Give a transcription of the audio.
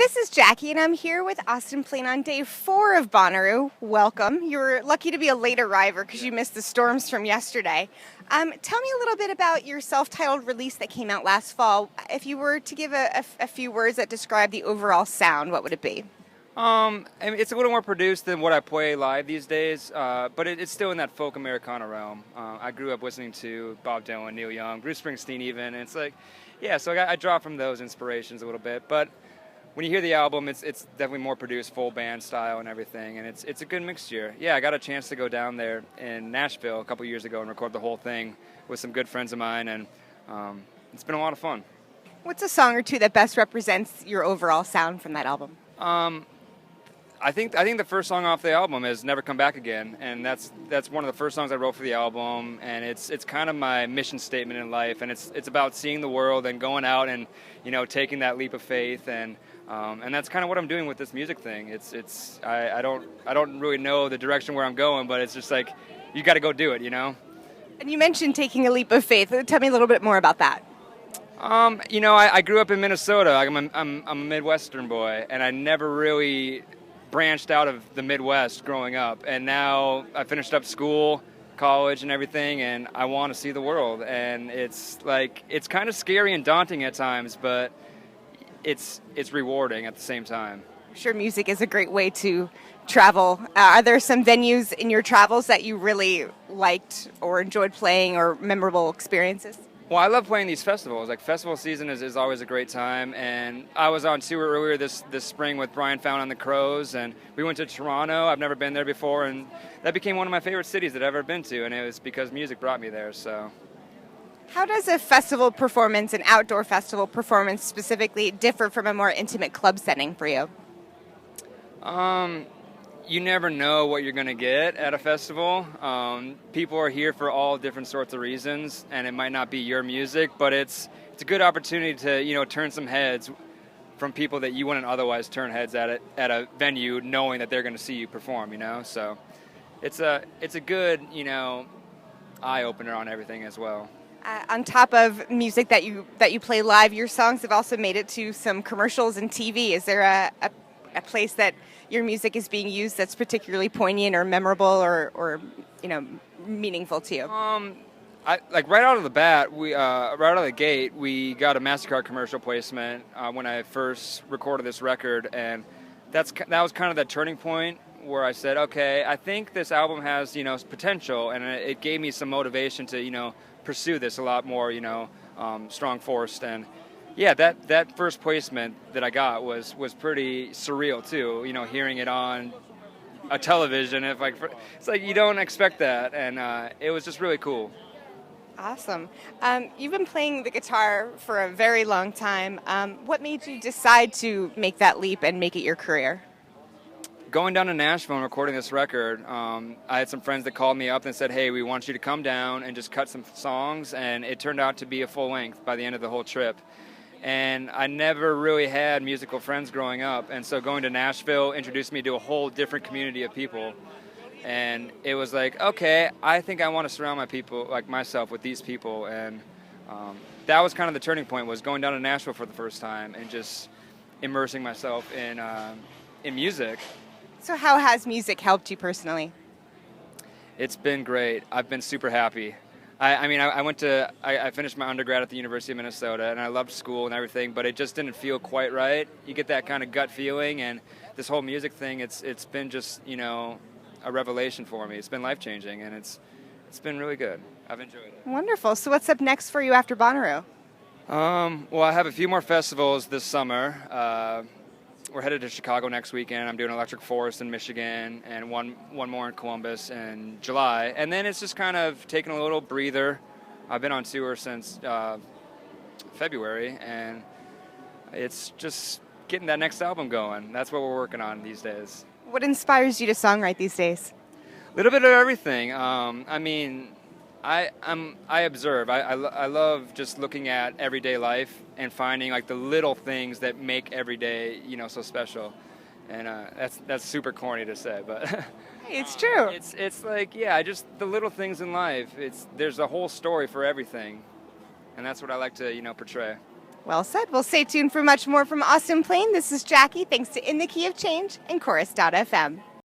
This is Jackie, and I'm here with Austin Plaine on day 4 of Bonnaroo. Welcome. You were lucky to be a late arriver because you missed the storms from yesterday. Tell me a little bit about your self-titled release that came out last fall. If you were to give a few words that describe the overall sound, what would it be? I mean, it's a little more produced than what I play live these days, but it's still in that folk Americana realm. I grew up listening to Bob Dylan, Neil Young, Bruce Springsteen even, and it's like, yeah, so I draw from those inspirations a little bit, but when you hear the album, it's definitely more produced, full band style and everything, and it's a good mixture. Yeah, I got a chance to go down there in Nashville a couple years ago and record the whole thing with some good friends of mine, and it's been a lot of fun. What's a song or two that best represents your overall sound from that album? I think the first song off the album is "Never Come Back Again," and that's one of the first songs I wrote for the album, and it's kind of my mission statement in life, and it's about seeing the world and going out and taking that leap of faith, and that's kind of what I'm doing with this music thing. I don't really know the direction where I'm going, but it's just like you got to go do it, And you mentioned taking a leap of faith. Tell me a little bit more about that. I grew up in Minnesota. I'm a Midwestern boy, and I never really branched out of the Midwest growing up. And now I finished up school, college, and everything, and I want to see the world. And it's kind of scary and daunting at times, but it's rewarding at the same time. I'm sure music is a great way to travel. Are there some venues in your travels that you really liked or enjoyed playing, or memorable experiences? Well, I love playing these festivals. Like, festival season is always a great time, and I was on tour earlier this spring with Brian Fallon and the Crows, and we went to Toronto. I've never been there before, and that became one of my favorite cities that I've ever been to, and it was because music brought me there. So, how does a festival performance, an outdoor festival performance specifically, differ from a more intimate club setting for you? You never know what you're going to get at a festival. People are here for all different sorts of reasons, and it might not be your music, but it's a good opportunity to turn some heads from people that you wouldn't otherwise turn heads at a venue, knowing that they're going to see you perform. So it's a good eye opener on everything as well. On top of music that you play live, your songs have also made it to some commercials and TV. Is there a place that your music is being used that's particularly poignant or memorable or meaningful to you? Right out of the bat, right out of the gate, we got a MasterCard commercial placement when I first recorded this record, and that was kind of that turning point where I said, okay, I think this album has potential, and it gave me some motivation to pursue this a lot more strong forced. And yeah, that first placement that I got was pretty surreal too. Hearing it on a television, it's like you don't expect that, and it was just really cool. Awesome. You've been playing the guitar for a very long time. What made you decide to make that leap and make it your career? Going down to Nashville and recording this record, I had some friends that called me up and said, hey, we want you to come down and just cut some songs, and it turned out to be a full length by the end of the whole trip. And I never really had musical friends growing up, and so going to Nashville introduced me to a whole different community of people. And it was like, okay, I think I want to surround myself with these people, and that was kind of the turning point, was going down to Nashville for the first time and just immersing myself in music. So how has music helped you personally? It's been great. I've been super happy. I finished my undergrad at the University of Minnesota, and I loved school and everything, but it just didn't feel quite right. You get that kind of gut feeling, and this whole music thing, it's been just, a revelation for me. It's been life-changing, and it's been really good. I've enjoyed it. Wonderful. So what's up next for you after Bonnaroo? Well, I have a few more festivals this summer. We're headed to Chicago next weekend. I'm doing Electric Forest in Michigan, and one more in Columbus in July. And then it's just kind of taking a little breather. I've been on tour since February, and it's just getting that next album going. That's what we're working on these days. What inspires you to songwrite these days? A little bit of everything. I observe. I love just looking at everyday life and finding the little things that make every day so special, and that's super corny to say, but it's true. It's like, just the little things in life. There's a whole story for everything, and that's what I like to portray. Well said. We'll stay tuned for much more from Austin Plaine. This is Jackie. Thanks to In the Key of Change and Chorus.fm.